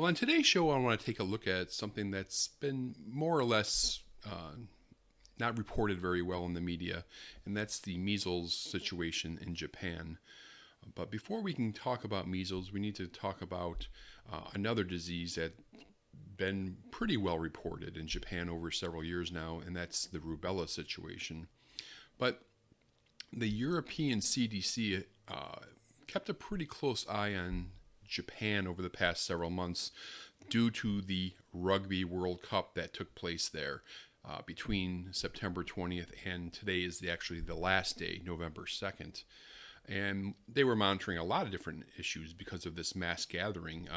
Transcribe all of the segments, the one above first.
Well, on today's show, I want to take a look at something that's been more or less not reported very well in the media, and that's the measles situation in Japan. But before we can talk about measles, we need to talk about another disease that's been pretty well reported in Japan over several years now, and that's the rubella situation. But the European CDC kept a pretty close eye on Japan over the past several months due to the Rugby World Cup that took place there between September 20th and today is actually the last day, November 2nd. And they were monitoring a lot of different issues because of this mass gathering.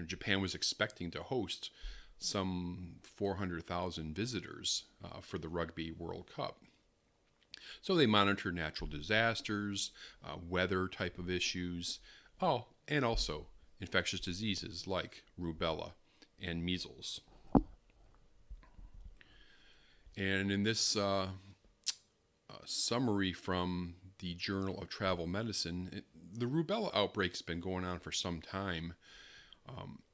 Japan was expecting to host some 400,000 visitors for the Rugby World Cup. So they monitor natural disasters, weather type of issues, and also infectious diseases like rubella and measles. And in this summary from the Journal of Travel Medicine, the rubella outbreak's been going on for some time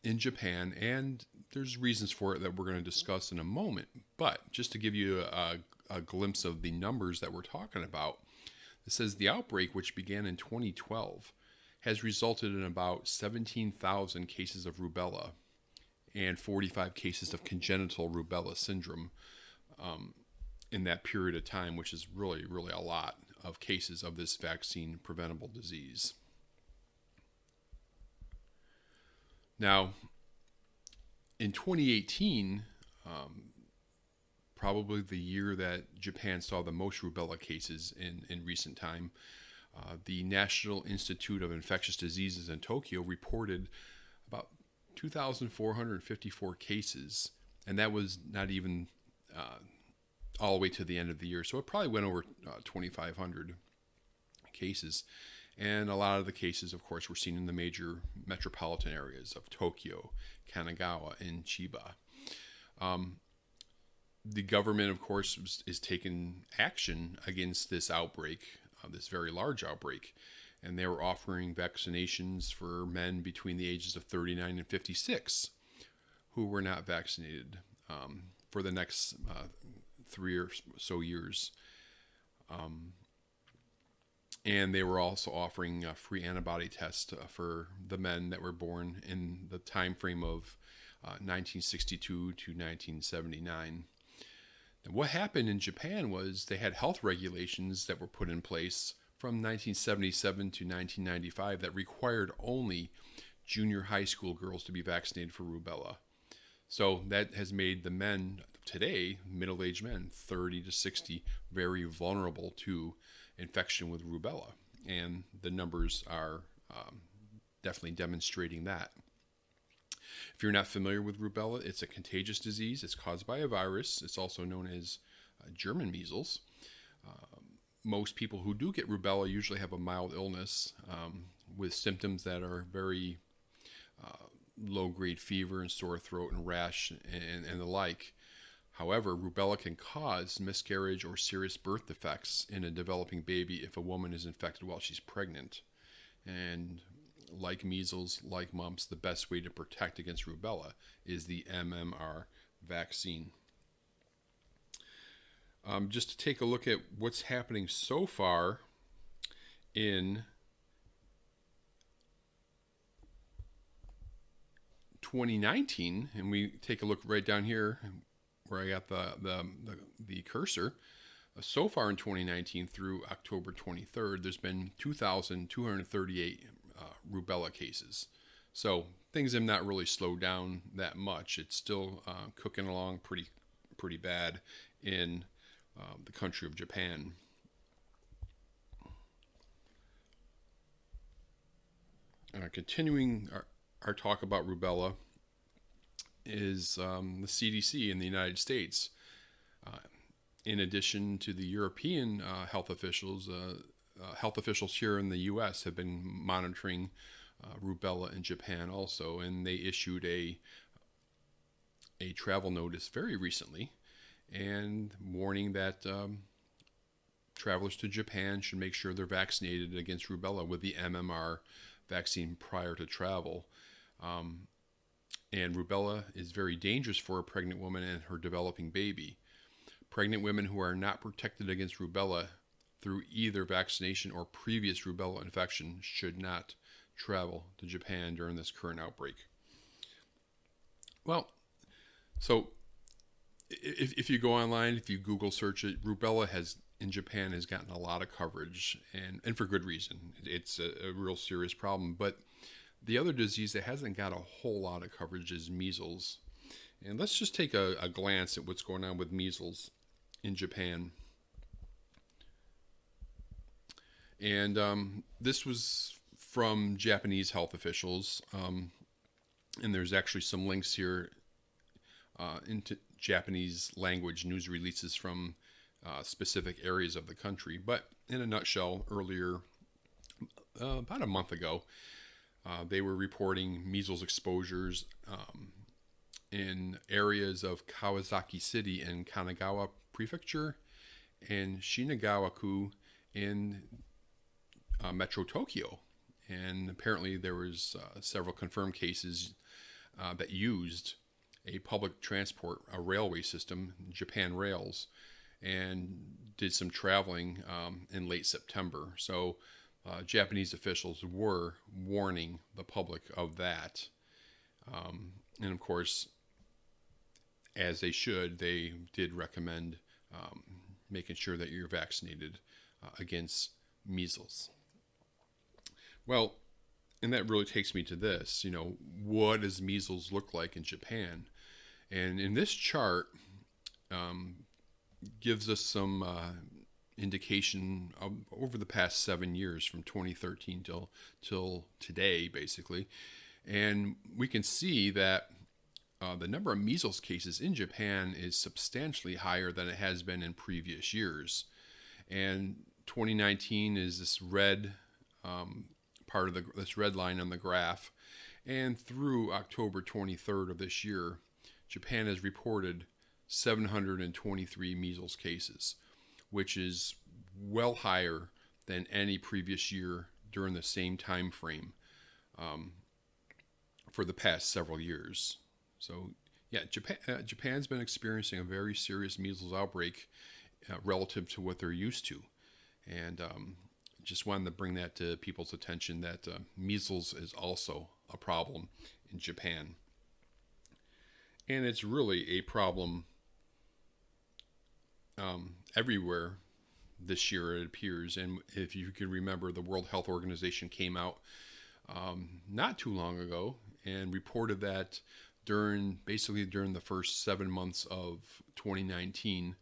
in Japan, and there's reasons for it that we're going to discuss in a moment. But just to give you a glimpse of the numbers that we're talking about, it says the outbreak, which began in 2012, has resulted in about 17,000 cases of rubella and 45 cases of congenital rubella syndrome in that period of time, which is really, really a lot of cases of this vaccine-preventable disease. Now, in 2018, probably the year that Japan saw the most rubella cases in recent time, the National Institute of Infectious Diseases in Tokyo reported about 2,454 cases, and that was not even all the way to the end of the year. So it probably went over 2,500 cases. And a lot of the cases, of course, were seen in the major metropolitan areas of Tokyo, Kanagawa, and Chiba. The government, of course, is taking action against this outbreak, this very large outbreak. And they were offering vaccinations for men between the ages of 39 and 56 who were not vaccinated for the next 3 or so years. And they were also offering free antibody tests for the men that were born in the time frame of 1962 to 1979. And what happened in Japan was they had health regulations that were put in place from 1977 to 1995 that required only junior high school girls to be vaccinated for rubella. So that has made the men today, middle-aged men, 30 to 60, very vulnerable to infection with rubella. And the numbers are definitely demonstrating that. If you're not familiar with rubella, it's a contagious disease. It's caused by a virus. It's also known as German measles. Most people who do get rubella usually have a mild illness with symptoms that are very low-grade fever and sore throat and rash and the like. However, rubella can cause miscarriage or serious birth defects in a developing baby if a woman is infected while she's pregnant. And like measles, like mumps, the best way to protect against rubella is the MMR vaccine. Just to take a look at what's happening so far in 2019, and we take a look right down here where I got the cursor. So far in 2019 through October 23rd, there's been 2,238 rubella cases. So things have not really slowed down that much. It's still cooking along pretty bad in the country of Japan. Continuing our talk about rubella is the CDC in the United States. In addition to the European health officials here in the U.S. have been monitoring rubella in Japan also, and they issued a travel notice very recently and warning that travelers to Japan should make sure they're vaccinated against rubella with the MMR vaccine prior to travel. And rubella is very dangerous for a pregnant woman and her developing baby. Pregnant women who are not protected against rubella through either vaccination or previous rubella infection should not travel to Japan during this current outbreak. Well, so if you go online, if you Google search it, rubella in Japan has gotten a lot of coverage, and for good reason. It's a real serious problem. But the other disease that hasn't got a whole lot of coverage is measles. And let's just take a glance at what's going on with measles in Japan. And this was from Japanese health officials. And there's actually some links here into Japanese language news releases from specific areas of the country. But in a nutshell, earlier, about a month ago, they were reporting measles exposures in areas of Kawasaki City in Kanagawa Prefecture and Shinagawa-ku in Metro Tokyo. And apparently there was several confirmed cases that used a public transport, a railway system, Japan Rails, and did some traveling in late September. So Japanese officials were warning the public of that. And of course, as they should, they did recommend making sure that you're vaccinated against measles. Well, and that really takes me to this, what does measles look like in Japan? And in this chart gives us some indication of, over the past 7 years, from 2013 till today, basically. And we can see that the number of measles cases in Japan is substantially higher than it has been in previous years. And 2019 is this red part of this red line on the graph. And through October 23rd of this year, Japan has reported 723 measles cases, which is well higher than any previous year during the same time frame for the past several years. So yeah, Japan's been experiencing a very serious measles outbreak relative to what they're used to. And just wanted to bring that to people's attention, that measles is also a problem in Japan. And it's really a problem everywhere this year, it appears. And if you can remember, the World Health Organization came out not too long ago and reported that during the first 7 months of 2019,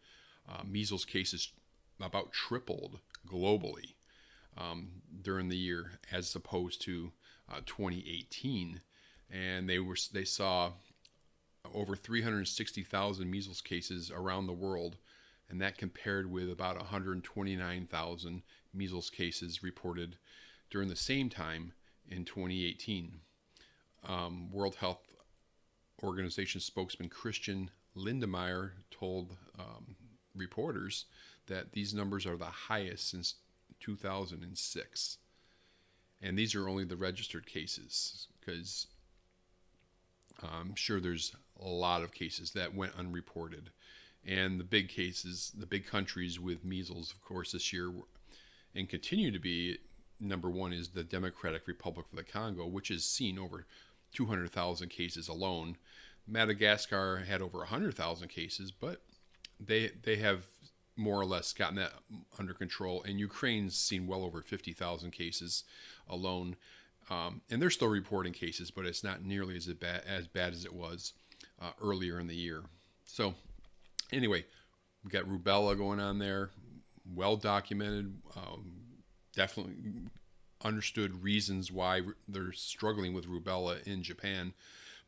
measles cases about tripled globally during the year, as opposed to 2018. And they saw over 360,000 measles cases around the world, and that compared with about 129,000 measles cases reported during the same time in 2018. World Health Organization spokesman Christian Lindemeyer told reporters that these numbers are the highest since 2006. And these are only the registered cases, because I'm sure there's a lot of cases that went unreported. And the big cases, the big countries with measles, of course, this year and continue to be, number one is the Democratic Republic of the Congo, which has seen over 200,000 cases alone. Madagascar had over 100,000 cases, but they have more or less gotten that under control. And Ukraine's seen well over 50,000 cases alone. And they're still reporting cases, but it's not nearly as bad as it was earlier in the year. So anyway, we got rubella going on there, well documented, definitely understood reasons why they're struggling with rubella in Japan.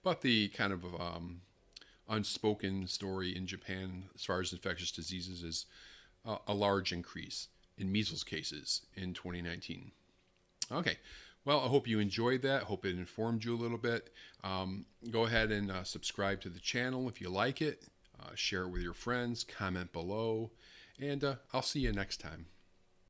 But the kind of unspoken story in Japan as far as infectious diseases is a large increase in measles cases in 2019. Okay. Well, I hope you enjoyed that. Hope it informed you a little bit. Go ahead and subscribe to the channel if you like it. Share it with your friends. Comment below. And I'll see you next time.